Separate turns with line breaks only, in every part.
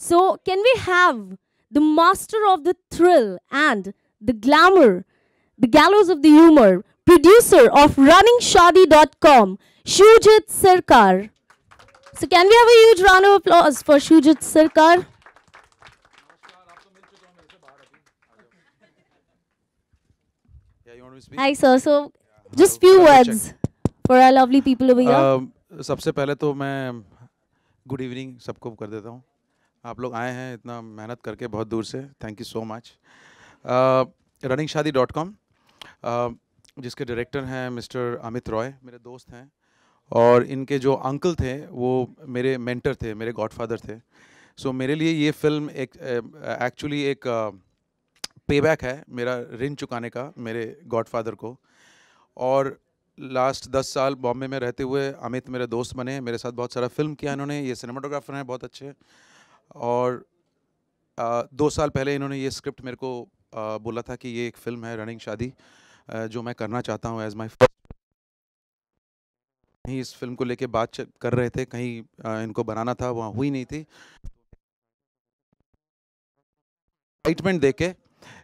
So, can we have the master of the thrill and the glamour, the gallows of the humor, producer of RunningShadi.com, Shujit Sirkar. So, can we have a huge round of applause for Shujit Sirkar? Hi, sir. So, just few words for our lovely people over here.
सबसे पहले तो मैं good evening सबको कर देता हूँ. आप लोग आए हैं इतना मेहनत करके बहुत दूर से. Thank you so much. RunningShadi.com, जिसके डायरेक्टर हैं मिस्टर अमित रॉय, मेरे दोस्त हैं, और इनके जो अंकल थे वो मेरे मेंटर थे, मेरे गॉडफादर थे. सो मेरे लिए ये फिल्म एक एक्चुअली एक पेबैक है मेरा ऋण चुकाने का मेरे गॉडफादर को. और लास्ट 10 साल बॉम्बे में रहते हुए अमित मेरे दोस्त बने, मेरे साथ बहुत सारा फिल्म किया इन्होंने. ये सिनेमाटोग्राफर हैं बहुत अच्छे. और 2 साल पहले इन्होंने ये स्क्रिप्ट मेरे को बोला था कि ये एक फ़िल्म है रनिंग शादी जो मैं करना चाहता हूँ एज माई फर्स्ट. कहीं इस फिल्म को लेके बात कर रहे थे, कहीं इनको बनाना था, वहाँ हुई नहीं थी। एक्साइटमेंट देख के,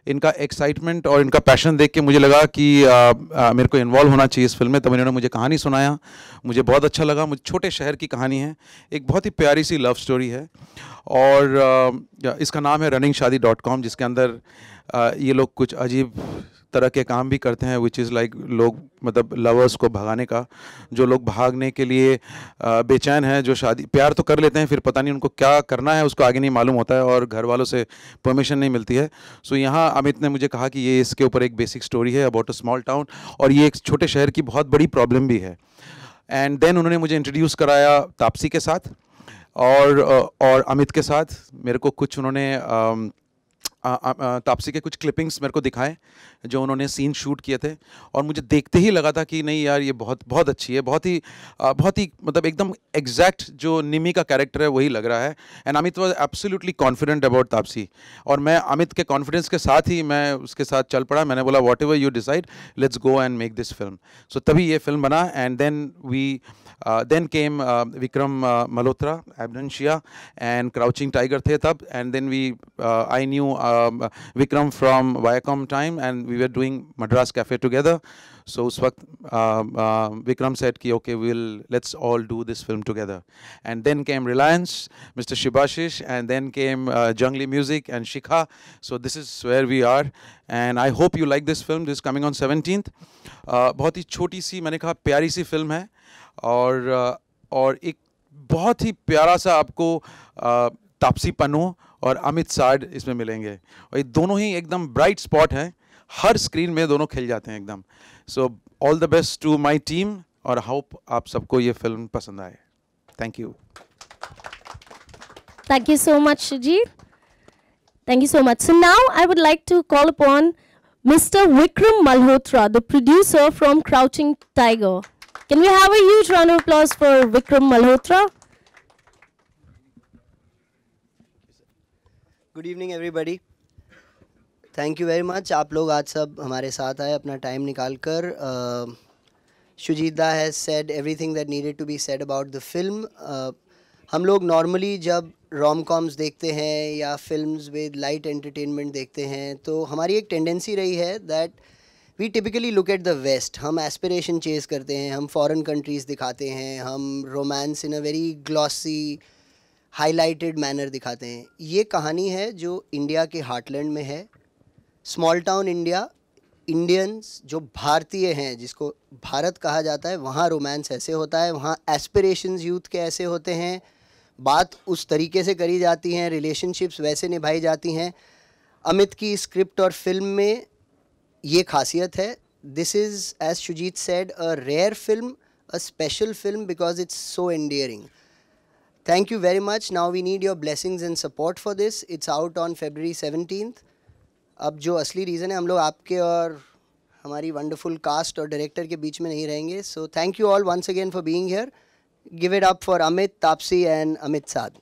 इनका एक्साइटमेंट और इनका पैशन देख के मुझे लगा कि मेरे को इन्वॉल्व होना चाहिए इस फिल्म में। तब इन्होंने मुझे कहानी सुनाया, मुझे बहुत अच्छा लगा। मुझे छोटे शहर की कहानी है, एक बहुत ही प्यारी सी लव स्टोरी है, और इसका नाम है runningshaadi.com, जिसके अंदर ये लोग कुछ अजीब तरह के काम भी करते हैं, विच इज़ लाइक लोग मतलब लवर्स को भगाने का, जो लोग भागने के लिए बेचैन हैं, जो शादी प्यार तो कर लेते हैं, फिर पता नहीं उनको क्या करना है उसको आगे नहीं मालूम होता है, और घर वालों से परमिशन नहीं मिलती है। सो यहाँ अमित ने मुझे कहा कि ये इसके ऊपर एक बेसिक स्टोरी है अबाउट अ स्मॉल टाउन, और ये एक छोटे शहर की बहुत बड़ी प्रॉब्लम भी है। एंड देन उन्होंने मुझे इंट्रोड्यूस कराया तापसी के साथ और अमित के साथ। मेरे को कुछ उन्होंने तापसी के कुछ क्लिपिंग्स मेरे को दिखाए जो उन्होंने सीन शूट किए थे, और मुझे देखते ही लगा था कि नहीं यार ये बहुत बहुत अच्छी है, बहुत ही मतलब एकदम एग्जैक्ट जो निमी का कैरेक्टर है वही लग रहा है। And Amit was absolutely confident about Taapsee, और मैं अमित के कॉन्फिडेंस के साथ ही मैं उसके साथ चल पड़ा। मैंने बोला whatever you decide, let's go and make this film. So तभी ये फिल्म बना। And then came Vikram Malhotra, Abdul and Crouching Tiger the tab, and then I knew Vikram from Viacom time, and we were doing Madras Cafe together. So us waqt Vikram said ki okay, let's all do this film together. And then came Reliance, Mr. Shibashish, and then came Jungli Music and Shikha. So this is where we are, and I hope you like this film. This is coming on 17th. बहुत ही छोटी सी, मैंने कहा प्यारी सी film है, और एक बहुत ही प्यारा सा आपको तापसी पन्नू और अमित साड इसमें मिलेंगे, और ये दोनों ही एकदम ब्राइट स्पॉट हैं, हर स्क्रीन में दोनों खिल जाते हैं एकदम। So all the best to my team, और होप आप सबको ये फिल्म पसंद आए। Thank you.
Thank you so much, Shujit. Thank you so much. So now I would like to call upon Mr. Vikram Malhotra, the producer from Crouching Tiger. Can we have a huge round of applause for Vikram Malhotra?
Good evening everybody. Thank you very much. आप लोग आज सब हमारे साथ आए अपना time निकाल कर। Shujit da has said everything that needed to be said about the film. हम लोग नॉर्मली जब रोम कॉम्स देखते हैं या फिल्म्स विद लाइट एंटरटेनमेंट देखते हैं, तो हमारी एक टेंडेंसी रही है that we typically look at the west. हम एस्पिरेशन चेज़ करते हैं, हम फॉरेन कंट्रीज़ दिखाते हैं, हम romance in a very glossy highlighted manner दिखाते हैं। ये कहानी है जो इंडिया के हार्टलैंड में है, स्मॉल टाउन इंडिया। इंडियंस जो भारतीय हैं, जिसको भारत कहा जाता है, वहाँ रोमांस ऐसे होता है, वहाँ एस्पिरेशंस यूथ के ऐसे होते हैं, बात उस तरीके से करी जाती हैं, रिलेशनशिप्स वैसे निभाई जाती हैं। अमित की स्क्रिप्ट और फिल्म में ये खासियत है। This is as Shoojit said a rare film, a special film because it's so endearing. Thank you very much. Now we need your blessings and support for this. It's out on February 17th। अब जो असली reason है, हम लोग आपके और हमारी wonderful cast और डायरेक्टर के बीच में नहीं रहेंगे। So thank you all once again for being here. Give it up for Amit, Taapsee and Amit Saad.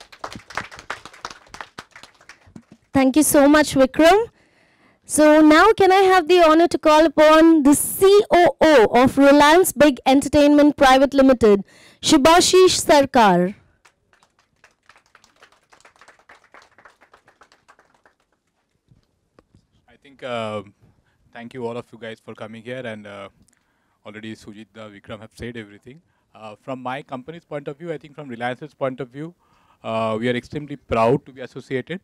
Thank you so much, Vikram. So now can I have the honor to call upon the COO of Reliance Big Entertainment Private Limited, Shibashish Sarkar.
I think thank you all of you guys for coming here, and already Sujit, Vikram have said everything. From my company's point of view, I think from Reliance's point of view, we are extremely proud to be associated.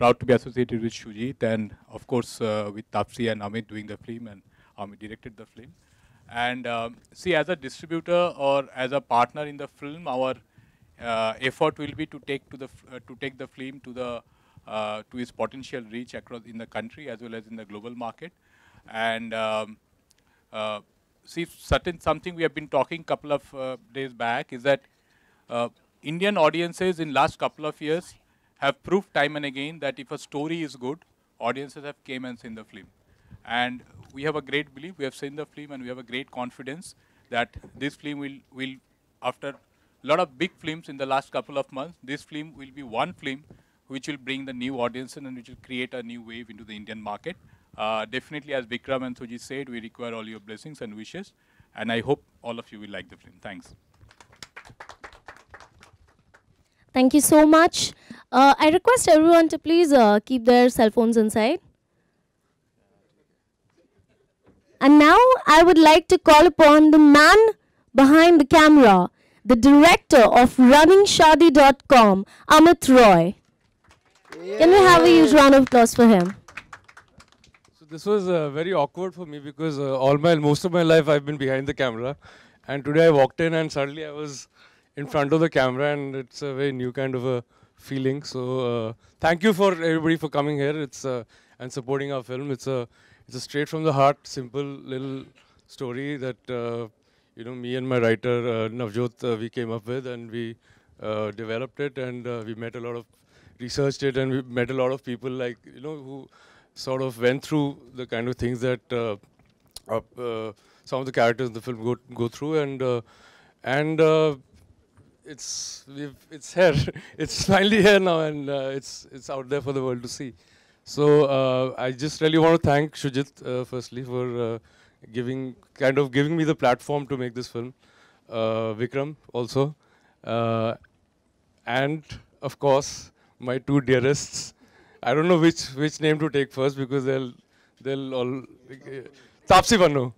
Proud to be associated with Shujit, and of course with Taapsee and Amit doing the film, and Amit directed the film. And see, as a distributor or as a partner in the film, our effort will be to take the film to its potential reach across in the country as well as in the global market. And see, something we have been talking couple of days back is that Indian audiences in last couple of years have proved time and again that if a story is good, audiences have came and seen the film. And we have a great belief, we have seen the film, and we have a great confidence that this film will after a lot of big films in the last couple of months, this film will be one film which will bring the new audience and which will create a new wave into the Indian market. Definitely, as Vikram and Sujit said, we require all your blessings and wishes. And I hope all of you will like the film. Thanks.
Thank you so much. I request everyone to please keep their cell phones inside. And now I would like to call upon the man behind the camera, the director of RunningShadi.com, Amit Roy. Can we have a huge round of applause for him?
So this was very awkward for me because most of my life I've been behind the camera, and today I walked in and suddenly I was in front of the camera, and it's a very new kind of a feeling. So thank you for everybody for coming here. And supporting our film. It's a straight from the heart, simple little story that me and my writer Navjot we came up with, and we developed it, and we researched it, and we met a lot of people who sort of went through the kind of things that some of the characters in the film go through, and it's here. It's finally here now, and it's out there for the world to see. So I just really want to thank Shujit firstly for giving me the platform to make this film. Vikram also, and of course my two dearests. I don't know which name to take first because they'll all Taapsee Pannu.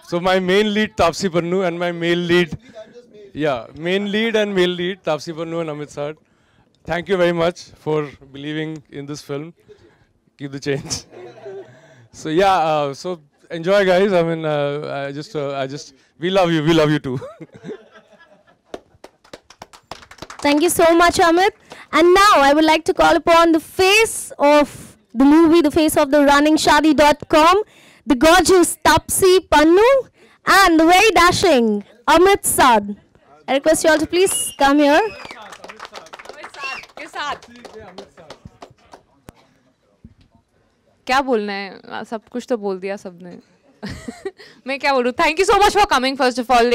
So my main lead Taapsee Pannu, and my male lead, main lead and male lead Taapsee Pannu and Amit Sir. Thank you very much for believing in this film. Keep the change. So so enjoy, guys. I mean, we love you. We love you too.
Thank you so much, Amit. And now I would like to call upon the face of the movie, the face of the RunningShadi.com, the gorgeous Taapsee Pannu, and the very dashing Amit Sad. I request you all to please come here.
क्या बोलना है, सब कुछ तो बोल दिया सबने. मैं क्या बोलूँ. Thank you so much for coming. First of all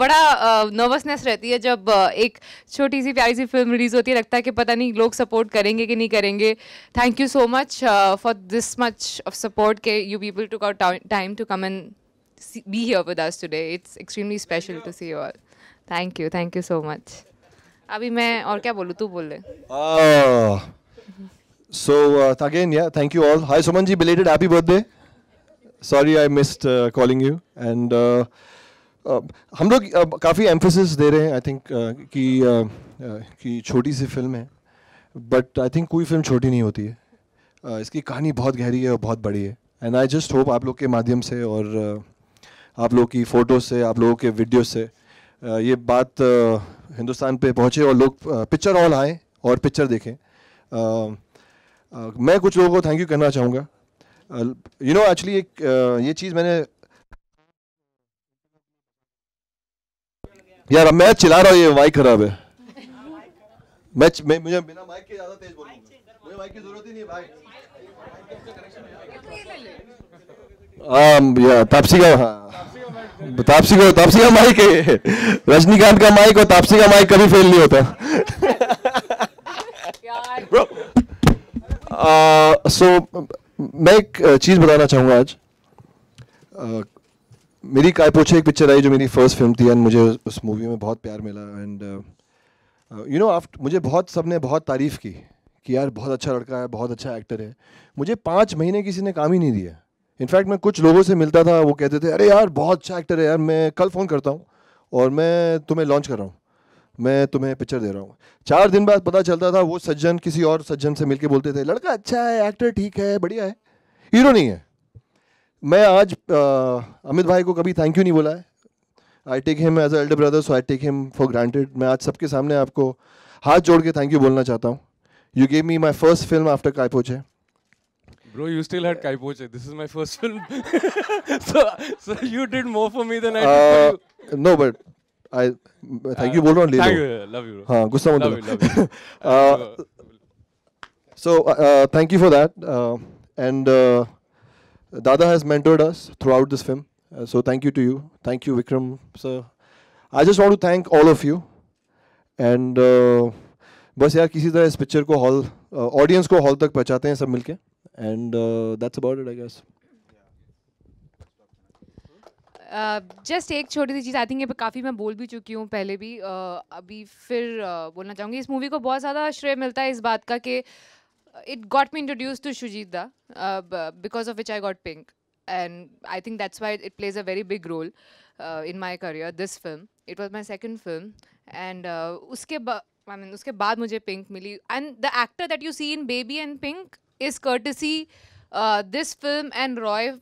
बड़ा नर्वसनेस रहती है जब एक छोटी सी प्यारी सी फिल्म रिलीज होती है. लगता है कि पता नहीं लोग सपोर्ट करेंगे कि नहीं करेंगे. Thank you so much for this much of support के you people took out time to come and be here with us today. It's extremely special to see you all. Thank you so much. अभी मैं और क्या बोलूँ, तू बोल ले.
So again, thank you all. Hi Sumanji, belated happy birthday. Sorry I missed calling you. And हम लोग काफ़ी emphasis दे रहे हैं, I think कि छोटी सी फिल्म है, but I think कोई फिल्म छोटी नहीं होती है. इसकी कहानी बहुत गहरी है और बहुत बड़ी है. And I just hope आप लोग के माध्यम से और आप लोग की फ़ोटो से, आप लोगों के वीडियो से ये बात हिंदुस्तान पे पहुँचे और लोग पिक्चर हॉल आएँ और पिक्चर देखें. मैं कुछ लोगों को थैंक यू करना चाहूँगा. एक्चुअली एक ये चीज़ मैंने यार मैं चिल्ला रहा हूँ, ये माइक खराब है. मुझे बिना माइक के ज़्यादा तेज बोलूँगा. मुझे माइक की ज़रूरत ही नहीं है भाई. तापसी का माइक है. रजनीकांत का माइक और तापसी का माइक कभी फेल नहीं होता. मैं एक चीज़ बताना चाहूँगा आज. मेरी काय पोछे एक पिक्चर आई जो मेरी फर्स्ट फिल्म थी, एंड मुझे उस मूवी में बहुत प्यार मिला. एंड मुझे सबने बहुत तारीफ़ की कि यार बहुत अच्छा लड़का है, बहुत अच्छा एक्टर है. मुझे 5 महीने किसी ने काम ही नहीं दिया. इनफैक्ट मैं कुछ लोगों से मिलता था, वो कहते थे अरे यार बहुत अच्छा एक्टर है यार, मैं कल फ़ोन करता हूँ और मैं तुम्हें लॉन्च कर रहा हूँ, मैं तुम्हें पिक्चर दे रहा हूँ. 4 दिन बाद पता चलता था वो सज्जन किसी और सज्जन से मिलके बोलते थे लड़का अच्छा है, एक्टर ठीक है, बढ़िया है, हीरो नहीं है. मैं आज अमित भाई को कभी थैंक यू नहीं बोला है. I take him as a elder brother, so I take him for granted. मैं आज सबके सामने आपको हाथ जोड़ के थैंक यू बोलना चाहता हूँ. You gave me my first film after काय पोछे.
Bro, you still had Kai Poche. This is my first film. so you did more for me than I did for you.
No, but I thank you बोल रहा हूँ.
Thank you. Love you, bro.
हाँ, गुस्सा मत
love you.
So thank you for that. And Dada has mentored us throughout this film. So thank you to you. Thank you, Vikram sir. I just want to thank all of you. And बस यार किसी तरह इस picture को hall audience को hall तक पहुँचाते हैं सब मिलके. And that's about it, I guess.
Just एक छोटी सी चीज़, आई थिंक ये काफ़ी मैं बोल भी चुकी हूँ पहले भी, अभी फिर बोलना चाहूँगी। इस मूवी को बहुत ज़्यादा श्रेय मिलता है इस बात का कि it got me introduced to Shujitda, because of which I got Pink, and I think that's why it plays a very big role in my career. This film, it was my second film, and उसके बाद मुझे Pink मिली, and the actor that you see in Baby and Pink is courtesy this film and Roy.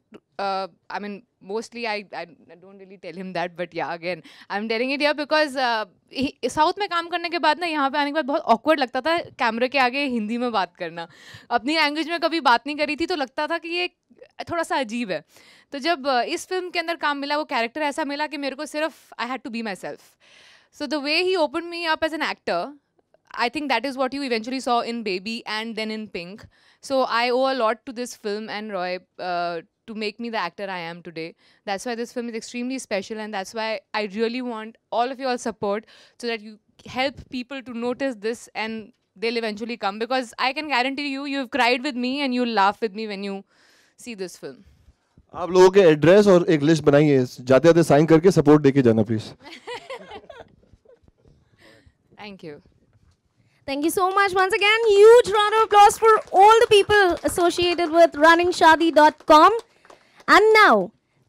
I mean, mostly I don't really tell him that, but yeah, again I'm telling it here because south में काम करने के बाद ना, यहाँ पे आने के बाद बहुत awkward लगता था कैमरे के आगे हिंदी में बात करना। अपनी लैंग्वेज में कभी बात नहीं करी थी तो लगता था कि ये थोड़ा सा अजीब है। तो जब इस फिल्म के अंदर काम मिला, वो कैरेक्टर ऐसा मिला कि मेरे को सिर्फ I had to be myself. So the way he open me up as an actor, I think that is what you eventually saw in Baby and then in Pink. So I owe a lot to this film and Roy to make me the actor I am today. That's why this film is extremely special, and that's why I really want all of your support so that you help people to notice this and they'll eventually come, because I can guarantee you, you've cried with me and you'll laugh with me when you see this film.
आप लोगों के address और एक list बनाइए, जाते जाते sign करके support देके जाना please.
Thank you.
Thank you so much once again. Huge round of applause for all the people associated with runningshadi.com. And now,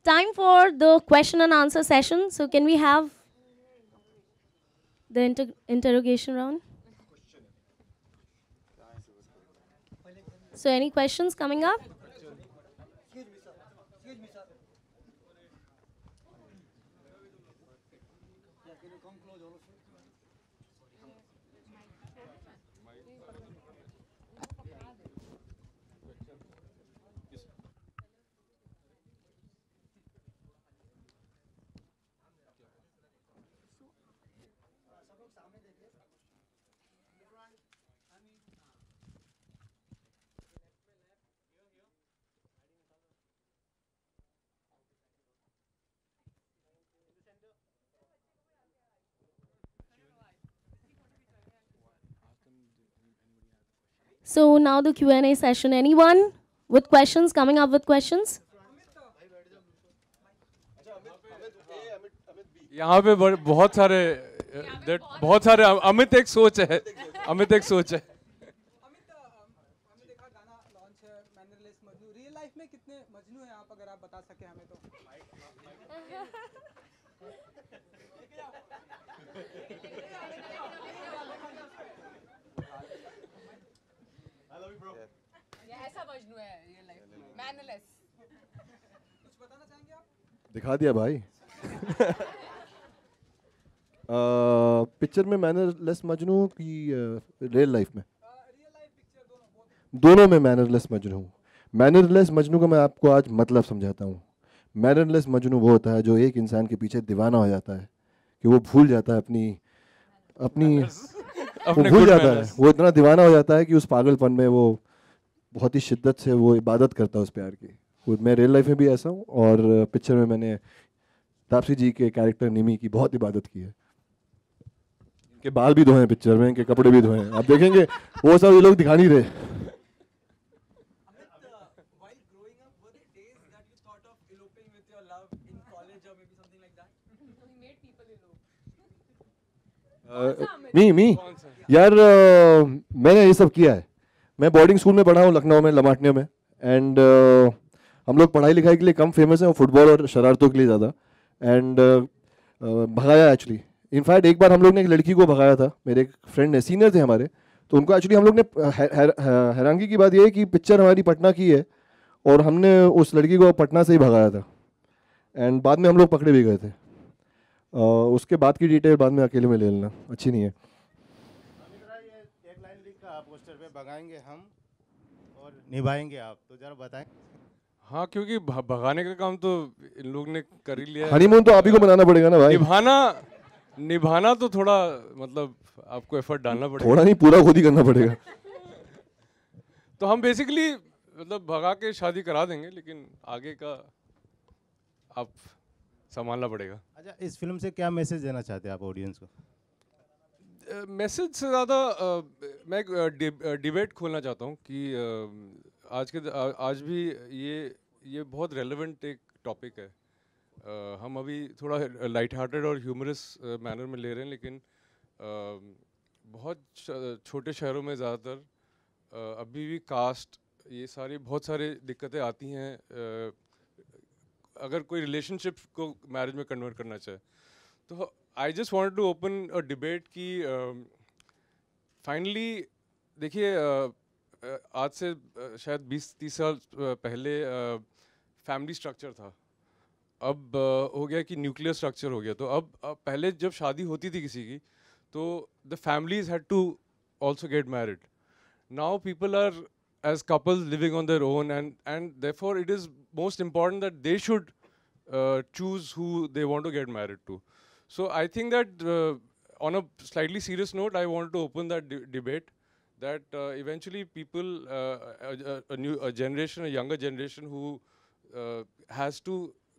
time for the question and answer session. So can we have the interrogation round? So any questions coming up? So now the Q&A session. Anyone with questions, coming up with questions?
यहाँ पे बहुत सारे अमित एक सोच है, अमित एक सोच है।
हमने देखा गाना लॉन्च है मैनरलेस मजनू, रियल लाइफ में कितने मजनू हैं आप, अगर आप बता सके हमें तो।
ऐसा मजनू है रियल लाइफ में, मैनरलेस।
कुछ बताना चाहेंगे आप?
दिखा दिया भाई। पिक्चर में मैनरलेस मजनू की रियल लाइफ में? दोनों में मैनरलेस मजनू हूँ। मैनरलेस मजनू का मैं आपको आज मतलब समझाता हूँ। मैनरलेस मजनू वो होता है जो एक इंसान के पीछे दीवाना हो जाता है कि वो भूल जाता है अपनी वो भूल जाता है, वो इतना दीवाना हो जाता है कि उस पागलपन में वो बहुत ही शिद्दत से वो इबादत करता है उस प्यार की। मैं रियल लाइफ में भी ऐसा हूँ और पिक्चर में मैंने तापसी जी के कैरेक्टर निमी की बहुत इबादत की है। इनके बाल भी धोए हैं पिक्चर में, इनके कपड़े भी धोए हैं, आप देखेंगे वो सब ये लोग दिखा नहीं रहे। मी यार मैंने ये सब किया है। मैं बोर्डिंग स्कूल में पढ़ा हूँ लखनऊ में, लमाटनिया में, एंड हम लोग पढ़ाई लिखाई के लिए कम फेमस हैं, फुटबॉल और शरारतों के लिए ज़्यादा। एंड भगाया एक्चुअली, इनफैक्ट एक बार हम लोग ने एक लड़की को भगाया था, मेरे एक फ्रेंड ने, सीनियर थे हमारे, तो उनको एक्चुअली हम लोग ने हैरानगी की बात ये है कि पिक्चर हमारी पटना की है और हमने उस लड़की को पटना से ही भगाया था, एंड बाद में हम लोग पकड़े भी गए थे। उसके बाद की डिटेल बाद में अकेले में ले लेना, अच्छी नहीं है।
एक लाइन लिखा पोस्टर पे, भगाएंगे हम और निभाएंगे आप, तो जरा बताएं।
हाँ, क्योंकि भगाने का काम तो इन लोग ने कर ही लिया है।
हनीमून तो आप ही को बनाना पड़ेगा ना भाई।
निभाना तो थोड़ा मतलब आपको एफर्ट डालना पड़ेगा।
थोड़ा नहीं, पूरा खुद ही करना पड़ेगा।
तो हम बेसिकली मतलब भगा के शादी करा देंगे, लेकिन आगे का आप संभालना पड़ेगा।
अच्छा, इस फिल्म से क्या मैसेज देना चाहते हैं आप ऑडियंस को?
मैसेज से ज़्यादा मैं एक डिबेट खोलना चाहता हूँ कि आज भी ये बहुत रेलेवेंट एक टॉपिक है हम अभी थोड़ा लाइट हार्टेड और ह्यूमरस मैनर में ले रहे हैं, लेकिन बहुत छोटे शहरों में ज़्यादातर अभी भी कास्ट ये सारी बहुत सारी दिक्कतें आती हैं अगर कोई रिलेशनशिप को मैरिज में कन्वर्ट करना चाहे। तो I just want to open a debate कि फाइनली देखिए आज से शायद 20-30 साल पहले फैमिली स्ट्रक्चर था, अब हो गया कि न्यूक्लियर स्ट्रक्चर हो गया। तो अब पहले जब शादी होती थी किसी की तो the families had to also get married. Now people are as couples living on their own, and therefore it is most important that they should choose who they want to get married to. So I think that on a slightly serious note, I want to open that debate that eventually people, a generation, a younger generation who has to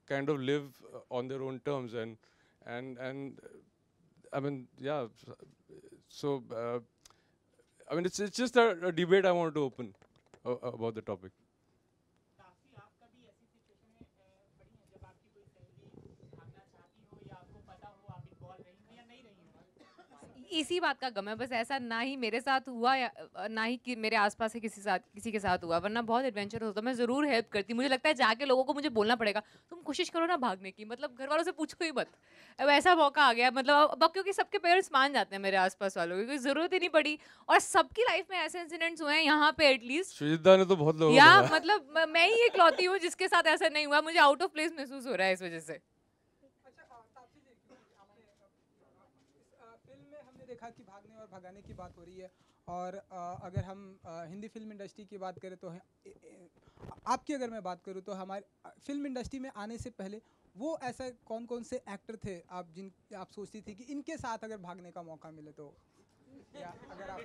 kind of live on their own terms, and I mean, yeah, so I mean, it's just a debate I want to open about the topic.
इसी बात का गम है, बस ऐसा ना ही मेरे साथ हुआ या ना ही कि मेरे आसपास किसी के साथ हुआ, वरना बहुत एडवेंचर होता। मैं ज़रूर हेल्प करती, मुझे लगता है जाके लोगों को मुझे बोलना पड़ेगा तुम कोशिश करो ना भागने की, मतलब घर वालों से पूछो ही मत। अब ऐसा मौका आ गया, मतलब अब क्योंकि सबके पेरेंट्स मान जाते हैं मेरे आसपास वालों की, कोई ज़रूरत ही नहीं पड़ी। और सबकी लाइफ में ऐसे इंसिडेंट्स हुए हैं यहाँ पे एटलीस्ट,
सुजीता ने तो बहुत लोगों
या मतलब मैं ही इकलौती हूँ जिसके साथ ऐसा नहीं हुआ। मुझे आउट ऑफ प्लेस महसूस हो रहा है इस वजह से।
देखा कि भागने और भगाने की बात हो रही है, और अगर हम हिंदी फिल्म इंडस्ट्री की बात करें तो आपकी अगर मैं बात करूं तो हमारे फिल्म इंडस्ट्री में आने से पहले वो ऐसा कौन कौन से एक्टर थे आप सोचती थी कि इनके साथ अगर भागने का मौका मिले तो, या अगर आप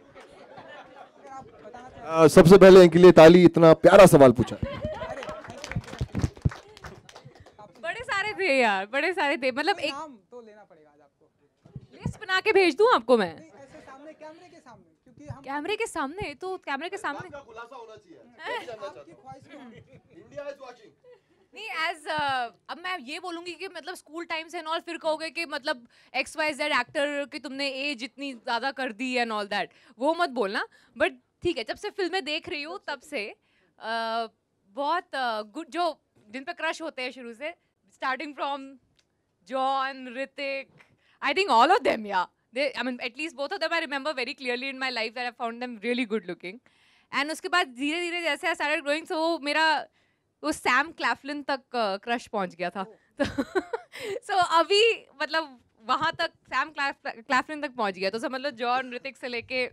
बताना।
सबसे पहले इनके लिए ताली, इतना प्यारा सवाल पूछा।
बड़े सारे थे यार, बड़े सारे थे, मतलब एक
नाम तो लेना पड़ेगा आज आपको,
लिस्ट बना के भेज दूं आपको मैं।
ऐसे सामने कैमरे के सामने, क्योंकि हम
कैमरे के सामने तो कैमरे के सामने
आपका खुलासा होना चाहिए।
आपकी ख्वाहिश को
इंडिया इज वाचिंग।
नहीं एज अब मैं ये बोलूंगी कि मतलब स्कूल टाइम से एंड ऑल, फिर कहोगे कि मतलब XYZ एक्टर की तुमने एज इतनी ज़्यादा कर दी एंड ऑल दैट, वो मत बोलना। बट ठीक है, जब से फिल्में देख रही हूँ तब से बहुत गुड जो जिन पे क्रश होते हैं शुरू से, starting from John, Hrithik, I think all of them, yeah. I mean, at least both of them I remember very clearly in my life that I found them really good looking. And उसके बाद धीरे-धीरे जैसे I started growing, so मेरा वो Sam क्लैफलिन तक crush पहुंच गया था। So अभी मतलब वहाँ तक सैम क्लैफलिन तक पहुंच गया, तो समझ लो जॉन, ऋतिक से लेके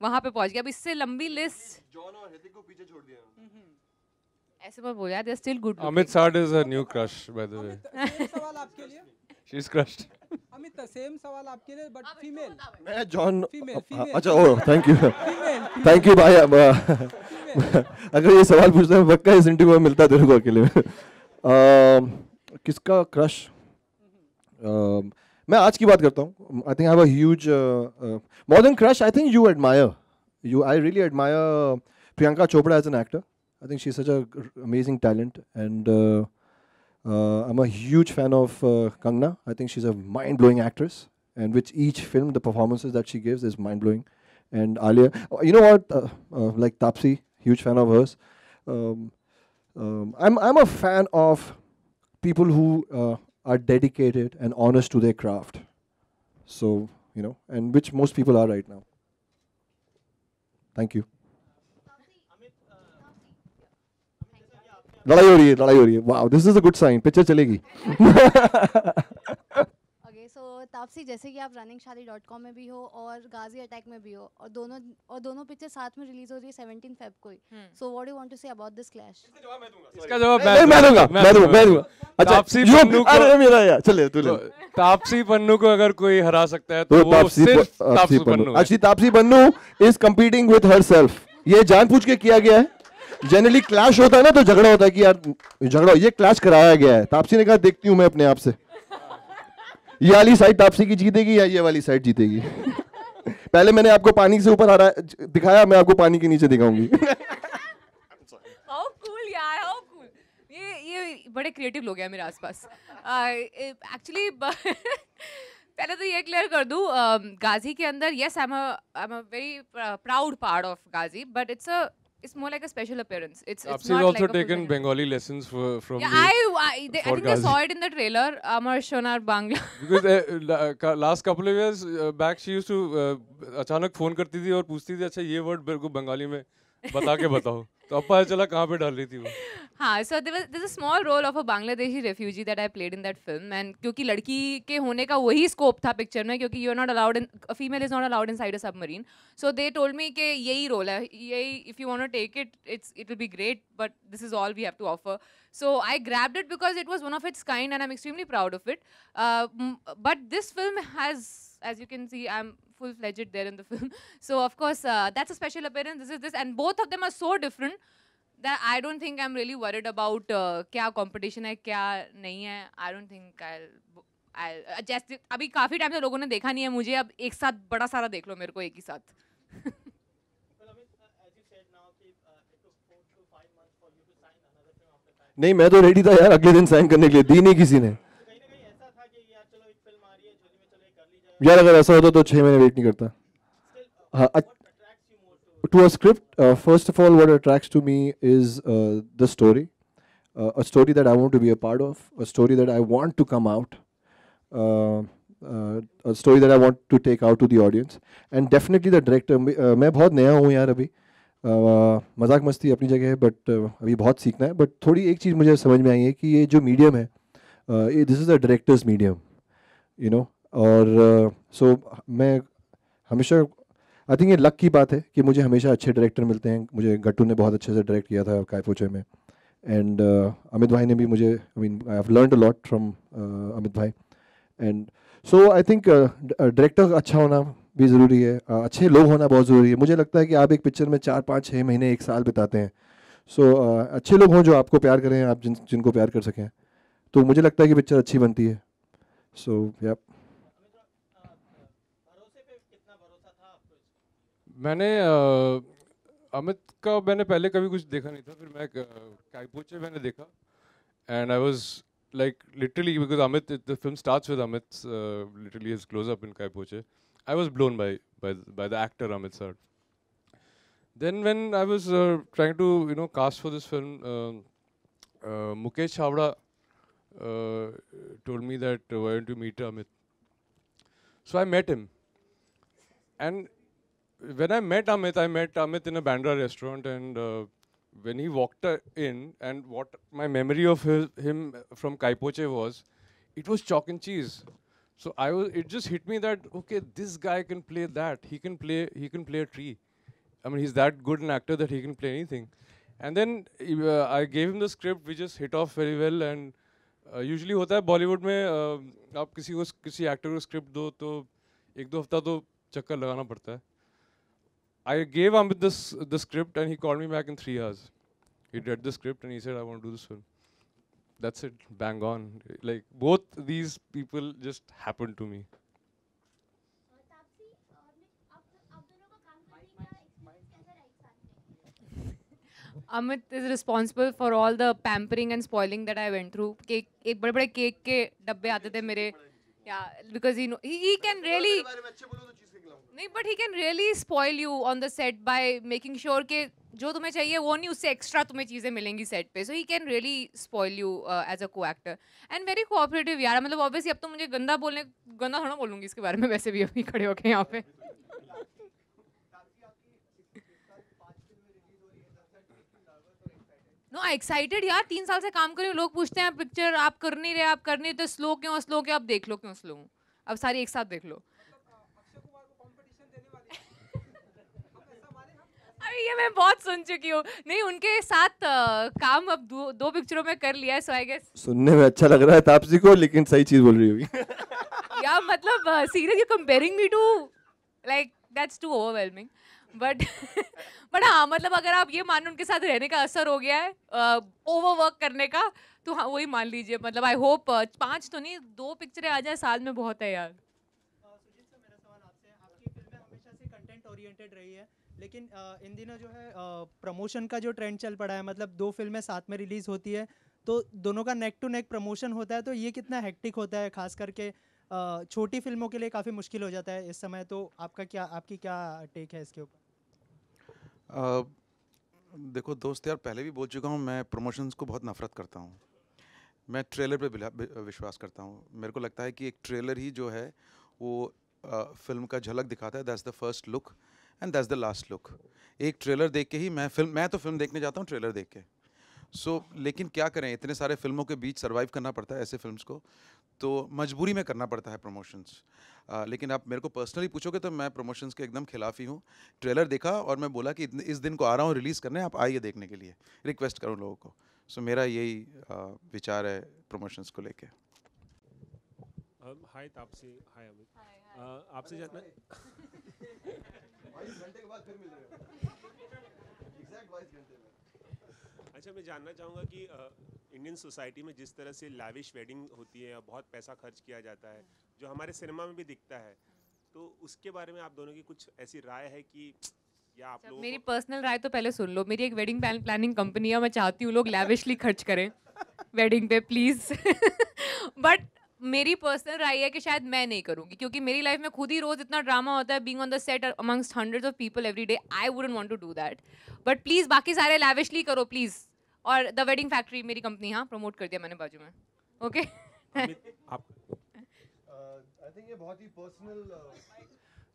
वहाँ पे पहुंच गया। अब इससे लंबी लिस्ट,
जॉन और ऋतिक को पीछे छोड़ दिया।
ऐसे मत बोल यार, they are still good looking.
Amit Saad is a new crush, by the way.
सवाल आपके लिए,
She's crushed.
अमित सेम सवाल आपके लिए, बट फीमेल।
मैं जॉन,
फीमेल।
अच्छा oh thank you, thank you भाई। अगर ये सवाल पूछते हैं पक्का इस इंटरव्यू में मिलता तेरे को अकेले में। किसका क्रश? मैं आज की बात करता हूँ। I think I have a huge more than crush, I think you admire, I really admire Priyanka Chopra as an actor. I think she is such a amazing talent, and I'm a huge fan of Kangna. I think she's a mind-blowing actress, and with each film, the performances that she gives is mind-blowing. And Alia, you know what? Like Taapsee, huge fan of hers. I'm a fan of people who are dedicated and honest to their craft. So you know, and which most people are right now. Thank you. लड़ाई हो रही है। Wow, this is a good sign, picture चलेगी।
Okay, so Taapsee, जैसे कि आप runningshaadi.com में भी हो और गाजी अटैक में भी हो, और दोनों पिक्चर साथ में रिलीज हो रही है 17 फेब को ही। So what do you want to say about this clash?
इसका जवाब
मैं दूंगा। अच्छा,
तापसी पन्नू को,
अरे मेरा यार, चले तू ले।
तापसी पन्नू को अगर कोई हरा सकता है तो वो सिर्फ तापसी पन्नू है।
Actually Taapsee Pannu is competing with herself. ये जानबूझ के किया गया है। जनरली क्लैश होता है ना तो झगड़ा होता है कि यार झगड़ा, ये क्लैश कराया गया है। तापसी ने कहा देखती हूँ मैं अपने आप से, ये वाली साइड तापसी की जीतेगी या ये वाली साइड जीतेगी। पहले मैंने आपको पानी से ऊपर दिखाया, मैं आपको पानी के नीचे दिखाऊंगी।
How cool यार, how cool। ये बड़े क्रिएटिव लोग हैं मेरे आसपास एक्चुअली पहले तो ये क्लियर कर दूं गाजी के अंदर yes I am a very proud part of Ghazi but it's more like a special appearance. It's
Taapsee
not
has also
like a
taken
full-fledged-
Bengali lessons from
Yeah,
me.
I think they
Ghazi.
saw it in the trailer. Amar Shonar Bangla.
Because last couple of years back she used to अचानक phone करती थी और पूछती थी अच्छा ये word मेरे को बंगाली में बता के बताओ तो अब पता चला कहाँ पे डाल रही थी वो
हाँ so there's a small role of a Bangladeshi refugee that I played in that film and क्योंकि लड़की के होने का वही स्कोप था पिक्चर में क्योंकि you're not allowed in a female is not allowed inside a submarine so they told me कि यही रोल है यही if you want to take it it will be great but this is all we have to offer so I grabbed it because it was one of its kind and I'm extremely proud of it but this film has as you can see I'm full-fledged there in the film so of course that's a special appearance this is this and both of them are so different that I don't think I'm really worried about क्या competition है क्या नहीं है I don't think I'll just अभी काफ़ी time से लोगों ने देखा नहीं है मुझे अब एक साथ बड़ा सारा देख लो मेरे को एक ही साथ
नहीं मैं तो रेडी था यार अगले दिन साइन करने के लिए दी नहीं किसी ने यार अगर ऐसा होता तो 6 महीने वेट नहीं करता हाँ to a script, first of all, what attracts to me is the story, a story that I want to be a part of, a story that I want to come out, a story that I want to take out to the audience, and definitely the director. मैं बहुत नया हूँ यार अभी, मजाक मस्ती अपनी जगह है, but अभी बहुत सीखना है. But थोड़ी एक चीज़ मुझे समझ में आई है कि ये जो मीडियम है, this is a director's medium, you know, और so मैं हमेशा आई थिंक ये लक की बात है कि मुझे हमेशा अच्छे डायरेक्टर मिलते हैं. मुझे गट्टू ने बहुत अच्छे से डायरेक्ट किया था काय पोचे में, एंड अमित भाई ने भी मुझे I mean I have learned a lot from Amit भाई. And so I think director अच्छा होना भी ज़रूरी है, अच्छे लोग होना बहुत ज़रूरी है. मुझे लगता है कि आप एक पिक्चर में 4, 5, 6 महीने 1 साल बिताते हैं, सो अच्छे लोग हों जो आपको प्यार करें, आप जिनको प्यार कर सकें, तो मुझे लगता है कि पिक्चर अच्छी बनती है. सो या
मैंने अमित का मैंने पहले कभी कुछ देखा नहीं था, फिर मैं काय पोचे मैंने देखा and I was like literally because Amit the film starts with Amit literally his close up in Kai Po. I was blown by the actor Amit sir. Then when I was trying to cast for this film, Mukesh Chawda told me that why don't you meet Amit. So I met him, and when I met Amit in a Bandra restaurant, and when he walked in, and what my memory of him from Kai Poche was, it was chalk and cheese. So it just hit me that okay, this guy can play that. He can play a tree. I mean, he's that good an actor that he can play anything. And then I gave him the script. We just hit off very well. And usually होता है बॉलीवुड में आप किसी actor को script दो तो 1-2 हफ्ता तो चक्कर लगाना पड़ता है. I gave Amit the script and he called me back in 3 hours. He read the script and he said, I want to do this film. That's it, bang on. Like both these people just happened to me.
Amit is responsible for all the pampering and spoiling that I went through. एक बड़े-बड़े cake के डब्बे आते थे मेरे. Yeah, because he can really नहीं, but he can really spoil you on the set by making sure कि जो तुम्हें चाहिए वो नहीं, उससे एक्स्ट्रा तुम्हें चीज़ें मिलेंगी सेट पे. So he can really spoil you as a co-actor and very cooperative यार. मतलब obviously अब तो मुझे गंदा थोड़ा बोलूँगी इसके बारे में वैसे भी अभी खड़े होके यहाँ पे. No, excited यार. 3 साल से काम कर रही हूँ. लोग पूछते हैं पिक्चर आप कर नहीं रहे तो स्लो क्यों अब देख लो क्यों स्लो हूँ. अब सारी एक साथ देख लो. अरे ये मैं बहुत सुन चुकी हूँ. नहीं, उनके साथ काम अब 2 पिक्चरों में कर लिया है. सो आई गेस
सुनने में अच्छा लग रहा है तापसी को, लेकिन सही चीज बोल रही होगी.
यार मतलब seriously comparing me to like that's too overwhelming. But हाँ, मतलब अगर आप ये मान उनके साथ रहने का असर हो गया है ओवरवर्क करने का, तो हाँ वही मान लीजिए. मतलब आई होप 5 तो नहीं 2 पिक्चरें आ जाए साल में बहुत है यार.
सुजीत सर, मेरा सवाल आपसे, आपकी फिल्में हमेशा से कंटेंट ओरिएंटेड रही है, लेकिन इन दिनों जो है प्रमोशन का जो ट्रेंड चल पड़ा है, मतलब 2 फिल्में साथ में रिलीज़ होती है तो दोनों का नेक टू नेक प्रमोशन होता है, तो ये कितना हेक्टिक होता है, खास करके छोटी फिल्मों के लिए काफ़ी मुश्किल हो जाता है इस समय। तो आपकी क्या टेक है इसके ऊपर?
देखो दोस्त यार, पहले भी बोल चुका हूँ, मैं प्रमोशंस को बहुत नफरत करता हूँ। मैं ट्रेलर पे विश्वास करता हूँ। मेरे को लगता है कि एक ट्रेलर ही जो है वो फिल्म का झलक दिखाता है। That's the first look and that's the last look. एक ट्रेलर देख के ही मैं तो फिल्म देखने जाता हूँ ट्रेलर देख के। लेकिन क्या करें, इतने सारे फिल्मों के बीच सर्वाइव करना पड़ता है ऐसे फिल्म्स को, तो मजबूरी में करना पड़ता है प्रमोशंस। लेकिन आप मेरे को पर्सनली पूछोगे तो मैं प्रमोशंस के एकदम खिलाफ ही हूँ। ट्रेलर देखा और मैं बोला कि इस दिन को आ रहा हूँ रिलीज़ करने, आप आइए देखने के लिए, रिक्वेस्ट करूँ लोगों को। मेरा यही विचार है प्रमोशंस को लेके।
हाय तापसी, हाय अमित। आपसे जानना अच्छा, मैं जानना चाहूँगा कि इंडियन सोसाइटी में जिस तरह से लाविश वेडिंग होती है, बहुत पैसा खर्च किया जाता है, जो हमारे सिनेमा में भी दिखता है, तो उसके बारे में आप दोनों की कुछ ऐसी राय है कि या आप लोगों
मेरी पर्सनल राय तो पहले सुन लो। मेरी एक वेडिंग प्लानिंग कंपनी है, मैं चाहती हूँ लोग लैविशली खर्च करें वेडिंग पे प्लीज़। बट मेरी पर्सनल राय है कि शायद मैं नहीं करूँगी, क्योंकि मेरी लाइफ में खुद ही रोज़ इतना ड्रामा होता है, being on the set amongst hundreds of people every day. I wouldn't want to do that. But please बाकी सारे लैविशली करो प्लीज़। और द वेडिंग फैक्ट्री मेरी कंपनी, हाँ प्रमोट कर दिया मैंने बाजू में। ओके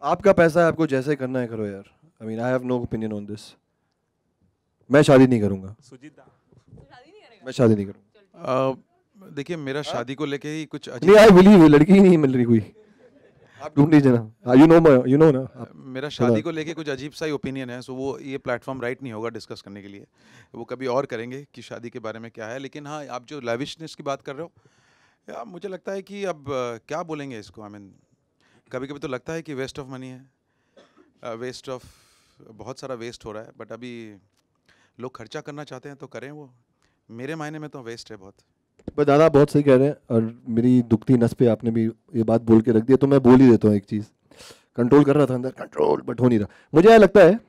आपका पैसा है, आपको जैसे करना है करो यार। I mean I have no opinion on this. मैं शादी नहीं करूंगा। मैं शादी नहीं करूंगा।
देखिए मेरा शादी को लेके ही कुछ
नहीं, आई बिलीव लड़की ही नहीं मिल रही कोई। आप ढूंढ लीजिए ना, यू नो ना।
मेरा शादी को लेके कुछ अजीब सा ही ओपिनियन है, सो वो ये प्लेटफॉर्म राइट नहीं होगा डिस्कस करने के लिए। वो कभी और करेंगे कि शादी के बारे में क्या है। लेकिन हाँ, आप जो लैविशनेस की बात कर रहे हो, या मुझे लगता है कि अब क्या बोलेंगे इसको। आई मीन कभी कभी तो लगता है कि वेस्ट ऑफ मनी है, वेस्ट ऑफ बहुत सारा वेस्ट हो रहा है। बट अभी लोग खर्चा करना चाहते हैं तो करें, वो मेरे मायने में तो वेस्ट है बहुत।
पर दादा बहुत सही कह रहे हैं, और मेरी दुखती नस पे आपने भी ये बात बोल के रख दिया, तो मैं बोल ही देता हूँ एक चीज़। कंट्रोल कर रहा था अंदर, कंट्रोल, बट हो नहीं रहा। मुझे यह लगता है,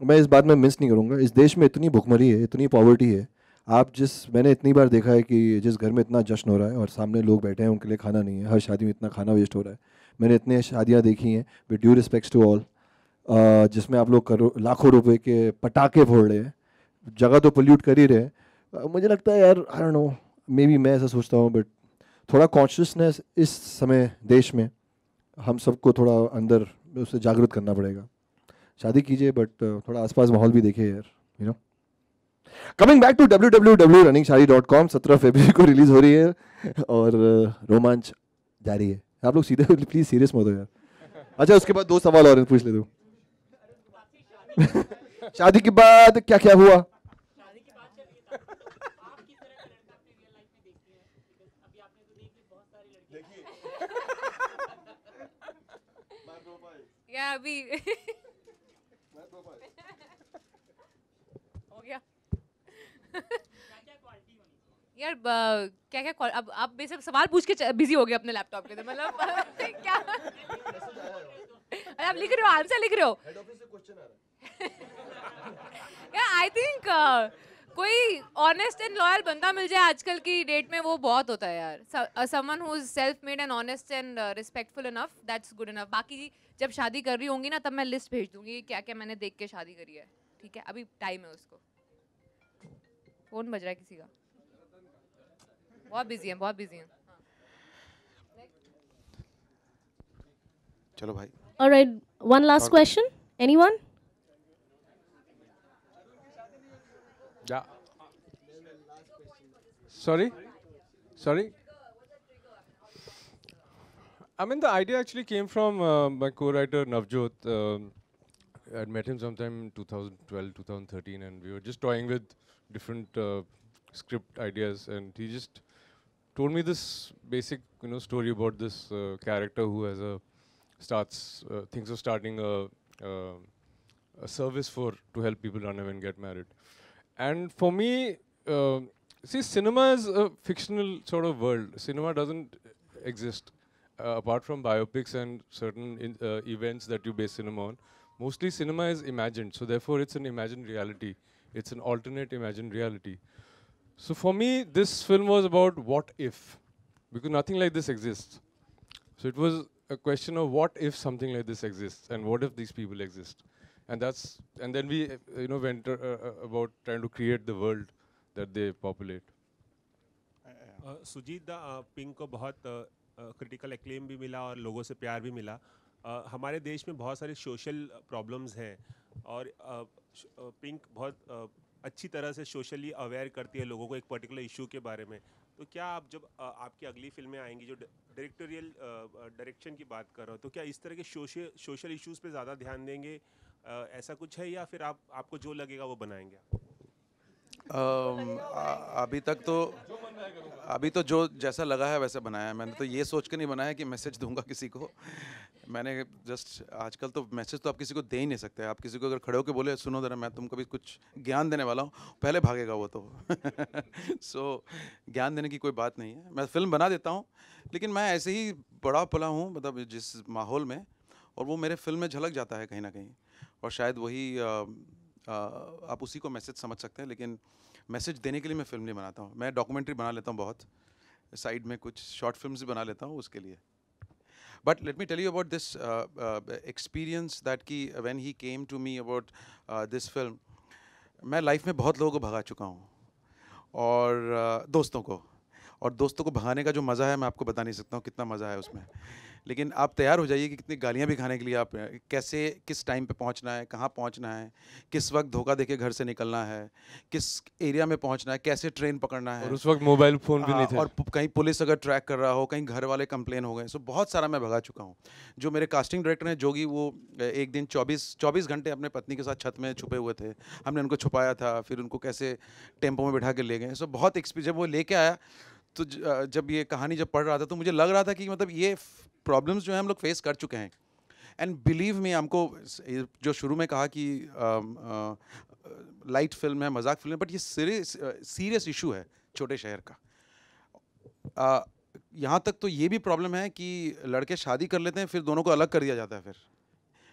मैं इस बात में मिस नहीं करूँगा, इस देश में इतनी भुखमरी है, इतनी पॉवर्टी है। मैंने इतनी बार देखा है कि जिस घर में इतना जश्न हो रहा है और सामने लोग बैठे हैं उनके लिए खाना नहीं है, हर शादी में इतना खाना वेस्ट हो रहा है। मैंने इतने शादियाँ देखी हैं, with due respects to all, जिसमें आप लोग लाखों रुपए के पटाखे फोड़ रहे हैं, जगह तो पोल्यूट कर ही रहे हैं। मुझे लगता है यार, I don't know, may be मैं ऐसा सोचता हूँ, बट थोड़ा कॉन्शियसनेस इस समय देश में हम सबको थोड़ा अंदर उससे जागरूक करना पड़ेगा। शादी कीजिए बट थोड़ा आसपास माहौल भी देखिए यार, you know. Coming back to www.runningshari.com, 17 फरवरी को रिलीज हो रही है और रोमांच जारी है। आप लोग सीधे प्लीज सीरियस मत हो यार। अच्छा, उसके बाद 2 सवाल और पूछ ले दो। शादी के बाद क्या क्या हुआ?
या अभी हो गया यार। क्या क्या अब आप बेसिक सवाल पूछ के बिजी हो गए अपने लैपटॉप के, मतलब क्या? अरे आप लिख रहे हो, आंसर लिख रहे हो यार। आई थिंक कोई ऑनेस्ट एंड लॉयल बंदा मिल जाए आजकल की डेट में, वो बहुत होता है यार। Someone who is self made and honest and respectful enough, that's good enough. बाकी जब शादी कर रही होंगी ना, तब मैं लिस्ट भेज दूंगी क्या क्या मैंने देख के शादी करी है। ठीक है, अभी टाइम है उसको। फोन बज रहा है किसी का, बहुत बिजी है, बहुत बिजी है।
चलो भाई।
Alright, one last question. Anyone?
Yeah. Sorry? I mean, the idea actually came from my co-writer Navjot. I met him sometime in 2012, 2013, and we were just toying with different script ideas, and he just told me this basic, story about this character who has thinks of starting a service to help people run away and get married. And for me, see, cinema is a fictional sort of world. Cinema doesn't exist apart from biopics and certain events that you base cinema on. Mostly cinema is imagined, so therefore it's an imagined reality. It's an alternate imagined reality. So for me, this film was about what if, because nothing like this exists. So it was a question of what if something like this exists, and what if these people exist, and then we went about trying to create the world that they populate.
Sujit दा pink को बहुत critical acclaim भी मिला और लोगों से प्यार भी मिला। हमारे देश में बहुत सारे सोशल प्रॉब्लम्स हैं और पिंक बहुत अच्छी तरह से सोशली अवेयर करती है लोगों को एक पर्टिकुलर इशू के बारे में। तो क्या आप जब आपकी अगली फिल्में आएंगी जो डायरेक्टोरियल डायरेक्शन की बात कर रहे हो, तो क्या इस तरह के सोशल इश्यूज पे ज़्यादा ध्यान देंगे, ऐसा कुछ है, या फिर आपको जो लगेगा वो बनाएंगे?
अभी तो जो जैसा लगा है वैसे बनाया है। मैंने तो ये सोच के नहीं बनाया कि मैसेज दूंगा किसी को। मैंने जस्ट, आजकल तो मैसेज तो आप किसी को दे ही नहीं सकते। आप किसी को अगर खड़े होकर बोले सुनो ज़रा मैं तुमको भी कुछ ज्ञान देने वाला हूँ, पहले भागेगा वो तो। सो ज्ञान देने की कोई बात नहीं है। मैं फिल्म बना देता हूँ, लेकिन मैं ऐसे ही बड़ा पला हूँ मतलब जिस माहौल में, और वो मेरे फिल्म में झलक जाता है कहीं ना कहीं, और शायद वही आप उसी को मैसेज समझ सकते हैं। लेकिन मैसेज देने के लिए मैं फिल्म नहीं बनाता हूँ। मैं डॉक्यूमेंट्री बना लेता हूँ, बहुत साइड में कुछ शॉर्ट फिल्म्स भी बना लेता हूँ उसके लिए। But let me tell you about this experience that कि when he came to me about this film, मैं लाइफ में बहुत लोगों को भगा चुका हूँ, और दोस्तों को भगाने का जो मज़ा है मैं आपको बता नहीं सकता हूँ कितना मज़ा है उसमें। लेकिन आप तैयार हो जाइए कि कितनी गालियाँ भी खाने के लिए आप कैसे किस टाइम पे पहुंचना है, कहाँ पहुंचना है, किस वक्त धोखा देके घर से निकलना है, किस एरिया में पहुंचना है, कैसे ट्रेन पकड़ना है।
और उस वक्त मोबाइल फ़ोन भी नहीं थे।
और कहीं पुलिस अगर ट्रैक कर रहा हो, कहीं घर वाले कंप्लेन हो गए। सो बहुत सारा मैं भगा चुका हूँ। जो मेरे कास्टिंग डायरेक्टर हैं जोगी, वो एक दिन 24 घंटे अपने पत्नी के साथ छत में छुपे हुए थे। हमने उनको छुपाया था, फिर उनको कैसे टेम्पो में बिठा के ले गए। सो बहुत एक्सपीरियंस। जब वो लेके आया तो जब ये कहानी जब पढ़ रहा था तो मुझे लग रहा था कि मतलब ये प्रॉब्लम्स जो हैं हम लोग फेस कर चुके हैं। एंड बिलीव मी, हमको जो शुरू में कहा कि लाइट फिल्म है, मजाक फिल्म है, बट ये सीरियस इशू है छोटे शहर का। यहाँ तक तो ये भी प्रॉब्लम है कि लड़के शादी कर लेते हैं, फिर दोनों को अलग कर दिया जाता है। फिर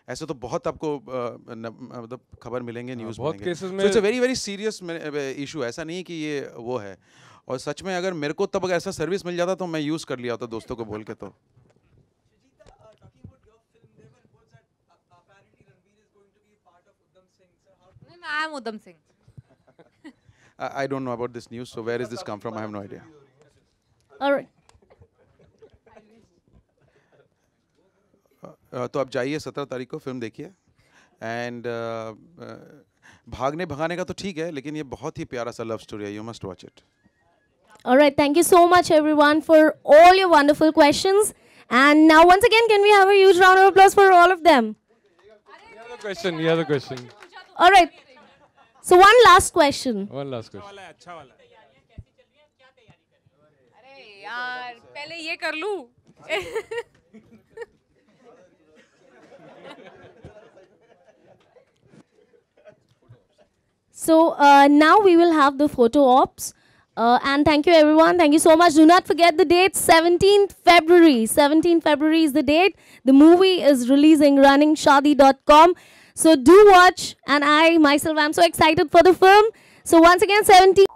ऐसे तो बहुत आपको मतलब खबर मिलेंगे, न्यूज़
बहुत केसेस में।
It's a very very serious issue. ऐसा नहीं कि ये वो है। और सच में अगर मेरे को तब अगर ऐसा सर्विस मिल जाता तो मैं यूज़ कर लिया होता दोस्तों को बोल के। तो
I am Udham Singh.
I don't know about this news, so where does this come from? I have no idea.
All right.
तो आप जाइए 17 तारीख को फिल्म देखिए। एंड भागने भगाने का तो ठीक है, लेकिन ये बहुत ही प्यारा सा लव स्टोरी है। You must watch it.
All right, thank you so much everyone for all your wonderful questions. And now once again, can we have a huge round of applause for all of them?
You have a question.
All right. So one last question.
One last question.
अच्छा वाला।
अरे यार, पहले ये कर लूँ।
So now we will have the photo ops. And thank you everyone. Thank you so much. Do not forget the date, 17th February. 17th February is the date. The movie is releasing, runningshadi.com. So do watch. And I myself am so excited for the film. So once again, 17th